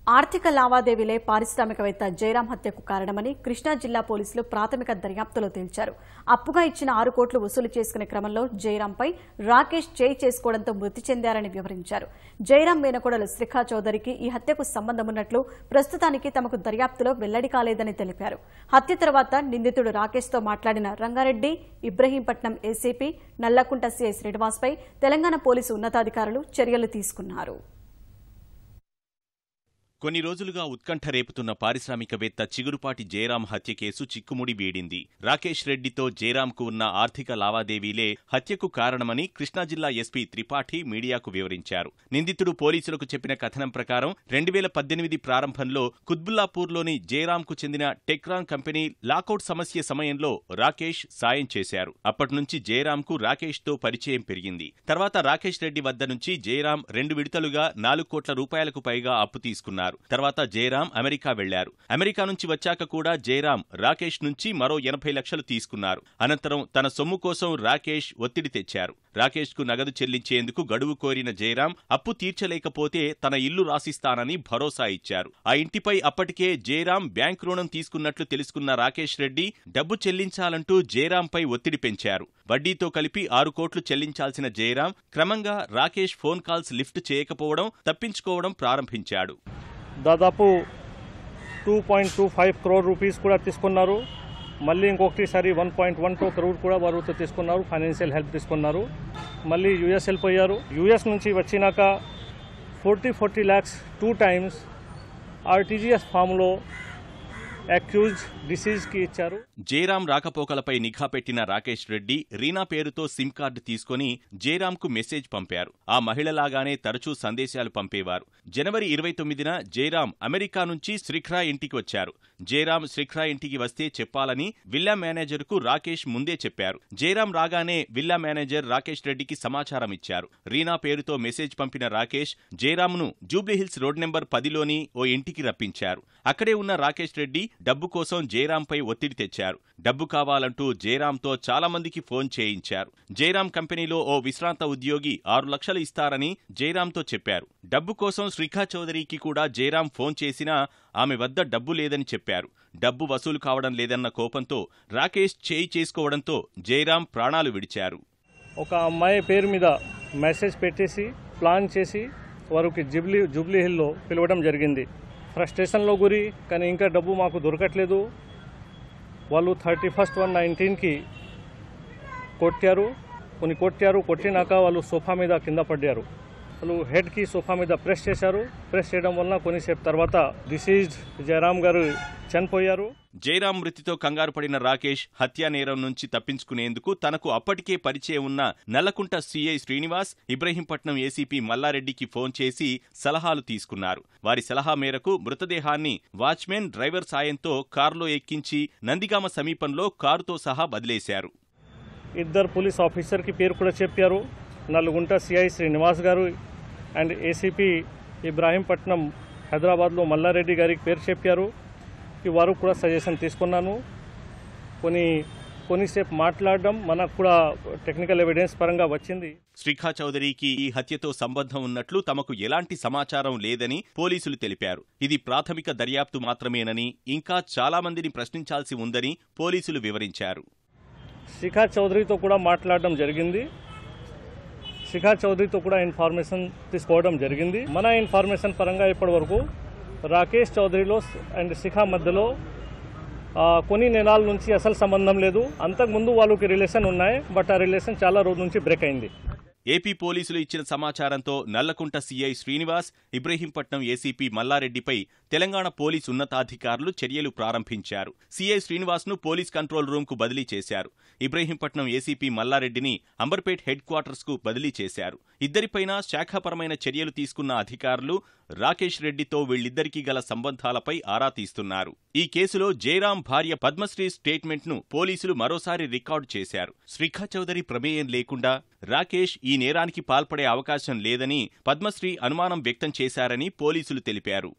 ఆర్థిక లావాదేవీలే పారిశ్రామికవేత్త జయరాం హత్యకు కారణమని కృష్ణా జిల్లా పోలీసులు ప్రాథమిక దర్యాప్తులో తేల్చారు. అప్పుగా ఇచ్చిన 6 కోట్లు వసూలు చేసుకునే క్రమంలో జయరాంపై రాకేష్ చేయి చేసుకోవడంతో మృతి చెందారని వివరించారు. జయరాం మేనకోడలు శిఖా చౌదరికి ఈ హత్యకు సంబంధమున్నట్లు ప్రస్తుతానికి తమకు దర్యాప్తులో వెల్లడి కాలేదని తెలిపారు. హత్య తర్వాత నిందితుడు రాకేష్తో మాట్లాడిన రంగారెడ్డి, ఇబ్రహీంపట్నం ఏసీపీ నల్లకుంట సీఐ శ్రీనివాస్పై తెలంగాణ పోలీసు ఉన్నతాధికారులు చర్యలు తీసుకున్నారు. కొన్ని రోజులుగా ఉత్కంఠ రేపుతున్న పారిశ్రామికవేత్త చిగురుపాటి జయరాం హత్య కేసు చిక్కుముడి వీడింది. రాకేష్ రెడ్డితో జయరాంకు ఉన్న ఆర్థిక లావాదేవీలే హత్యకు కారణమని కృష్ణా జిల్లా ఎస్పీ త్రిపాఠి మీడియాకు వివరించారు. నిందితుడు పోలీసులకు చెప్పిన కథనం ప్రకారం 2018 ప్రారంభంలో కుత్బుల్లాపూర్లోని జయరాంకు చెందిన టెక్రాన్ కంపెనీ లాకౌట్ సమస్య సమయంలో రాకేష్ సాయం చేశారు. అప్పటినుంచి జయరాంకు రాకేష్తో పరిచయం పెరిగింది. తర్వాత రాకేష్ రెడ్డి వద్ద నుంచి జయరాం 2 విడతలుగా 4 కోట్ల రూపాయలకు పైగా అప్పు తీసుకున్నారు. తర్వాత జయరాం అమెరికా వెళ్లారు. అమెరికా నుంచి వచ్చాక కూడా జయరాం రాకేష్ నుంచి మరో 80 లక్షలు తీసుకున్నారు. అనంతరం తన సొమ్ము కోసం రాకేష్ ఒత్తిడి తెచ్చారు. రాకేష్ కు నగదు చెల్లించేందుకు గడువు కోరిన జయరాం అప్పు తీర్చలేకపోతే తన ఇల్లు రాసిస్తానని భరోసా ఇచ్చారు. ఆ ఇంటిపై అప్పటికే జయరాం బ్యాంకు రుణం తీసుకున్నట్లు తెలుసుకున్న రాకేష్ రెడ్డి డబ్బు చెల్లించాలంటూ జయరాంపై ఒత్తిడి పెంచారు. వడ్డీతో కలిపి 6 కోట్లు చెల్లించాల్సిన జయరాం క్రమంగా రాకేష్ ఫోన్ కాల్స్ లిఫ్ట్ చేయకపోవడం, తప్పించుకోవడం ప్రారంభించాడు. దాదాపు 2.25 crore రూపీస్ కూడా తీసుకున్నారు. మళ్ళీ ఇంకొకటిసారి 1.12 crore కూడా వారు తీసుకున్నారు. ఫైనాన్షియల్ హెల్ప్ తీసుకున్నారు. మళ్ళీ యూఎస్ వెళ్ళిపోయారు. యూఎస్ నుంచి వచ్చినాక 40 lakhs 2 times ఆర్టీజీఎస్ ఫామ్లో అక్యూజ్డ్ డిసీజ్ కి ఇచ్చారు. జయరాం రాకపోకలపై నిఘా పెట్టిన రాకేష్ రెడ్డి రీనా పేరుతో సిమ్ కార్డు తీసుకుని జయరాంకు మెసేజ్ పంపారు. ఆ మహిళలాగానే తరచూ సందేశాలు పంపేవారు. జనవరి 29న జయరాం అమెరికా నుంచి శ్రీఖరా ఇంటికి వచ్చారు. జయరాం శ్రీఖరా ఇంటికి వస్తే చెప్పాలని విల్లా మేనేజర్కు రాకేష్ ముందే చెప్పారు. జయరాం రాగానే విల్లా మేనేజర్ రాకేష్ రెడ్డికి సమాచారం ఇచ్చారు. రీనా పేరుతో మెసేజ్ పంపిన రాకేష్ జయరాంను జూబ్లీహిల్స్ రోడ్ నెంబర్ 10లోని ఓ ఇంటికి రప్పించారు. అక్కడే ఉన్న రాకేష్ రెడ్డి డబ్బు కోసం జయరాంపై ఒత్తిడి తెచ్చారు. డబ్బు కావాలంటూ జయరాంతో చాలా మందికి ఫోన్ చేయించారు. జయరాం కంపెనీలో ఓ విశ్రాంత ఉద్యోగి 6 లక్షలు ఇస్తారని జయరాంతో చెప్పారు. డబ్బు కోసం శిఖా చౌదరికి కూడా జయరాం ఫోన్ చేసినా ఆమె వద్ద డబ్బు లేదని చెప్పారు. డబ్బు వసూలు కావడం లేదన్న కోపంతో రాకేష్ చేయి చేసుకోవడంతో జయరాం ప్రాణాలు విడిచారు. ఒక అమ్మాయి పేరు మీద మెసేజ్ పెట్టేసి ప్లాన్ చేసి వారికి జూబ్లీహిల్లో పిలవడం జరిగింది. ఫ్రస్ట్రేషన్లో గురి, కానీ ఇంకా డబ్బు మాకు దొరకట్లేదు. వాళ్ళు 31/1/19కి కొట్టారు. కొట్టినాక వాళ్ళు సోఫా మీద కింద పడ్డారు. వాళ్ళు హెడ్కి సోఫా మీద ప్రెస్ చేశారు. ప్రెస్ చేయడం వలన కొన్నిసేపు తర్వాత డిసీజ్డ్ జయరాం గారు చనిపోయారు. జయరాం మృతితో కంగారు పడిన రాకేష్ హత్యా నేరం నుంచి తప్పించుకునేందుకు తనకు అప్పటికే పరిచయం ఉన్న నల్లకుంట సీఐ శ్రీనివాస్, ఇబ్రహీంపట్నం ఏసీపీ మల్లారెడ్డికి ఫోన్ చేసి సలహాలు తీసుకున్నారు. వారి సలహా మేరకు మృతదేహాన్ని వాచ్మెన్ డ్రైవర్ సాయంతో కారులో ఎక్కించి నందిగామ సమీపంలో కారుతో సహా వదిలేశారు. 2 పోలీస్ ఆఫీసర్కి పేరు కూడా చెప్పారు. నల్లగుంట సిఐ శ్రీనివాస్ గారు అండ్ ఏసీపీ ఇబ్రాహీంపట్నం హైదరాబాద్లో మల్లారెడ్డి గారికి పేరు చెప్పారు. వారు కూడా సజెషన్ తీసుకున్నాను. కొన్నిసేపు మాట్లాడడం మనకు కూడా టెక్నికల్ ఎవిడెన్స్ పరంగా వచ్చింది. శిఖా చౌదరికి ఈ హత్యతో సంబంధం ఉన్నట్లు తమకు ఎలాంటి సమాచారం లేదని పోలీసులు తెలిపారు. ఇది ప్రాథమిక దర్యాప్తు మాత్రమేనని, ఇంకా చాలా మందిని ప్రశ్నించాల్సి ఉందని పోలీసులు వివరించారు. శిఖా చౌదరితో కూడా మాట్లాడడం జరిగింది. శిఖా చౌదరితో కూడా ఇన్ఫర్మేషన్ తీసుకోవడం జరిగింది. మన ఇన్ఫర్మేషన్ పరంగా ఇప్పటి వరకు రాకేష్ చౌదరిలో అండ్ శిఖా మధ్యలో కొన్ని నెలల నుంచి అసలు సంబంధం లేదు. అంతకుముందు వాళ్ళకి రిలేషన్ ఉన్నాయి, బట్ ఆ రిలేషన్ చాలా రోజుల నుంచి బ్రేక్ అయింది. ఏపీ పోలీసులు ఇచ్చిన సమాచారంతో నల్లకుంట సీఐ శ్రీనివాస్, ఇబ్రహీంపట్నం ఏసీపీ మల్లారెడ్డిపై తెలంగాణ పోలీసు ఉన్నతాధికారులు చర్యలు ప్రారంభించారు. సీఐ శ్రీనివాస్ను పోలీస్ కంట్రోల్ రూమ్కు బదిలీ చేశారు. ఇబ్రహీంపట్నం ఏసీపీ మల్లారెడ్డిని అంబర్పేట్ హెడ్ క్వార్టర్స్కు బదిలీ చేశారు. ఇద్దరిపైనా శాఖాపరమైన చర్యలు తీసుకున్న అధికారులు రాకేష్ రెడ్డితో వీళ్ళిద్దరికీ గల సంబంధాలపై ఆరా తీస్తున్నారు. ఈ కేసులో జయరాం భార్య పద్మశ్రీ స్టేట్మెంట్ను పోలీసులు మరోసారి రికార్డు చేశారు. శిఖా చౌదరి ప్రమేయం లేకుండా రాకేష్ ఈ నేరానికి పాల్పడే అవకాశం లేదని పద్మశ్రీ అనుమానం వ్యక్తం చేశారని పోలీసులు తెలిపారు.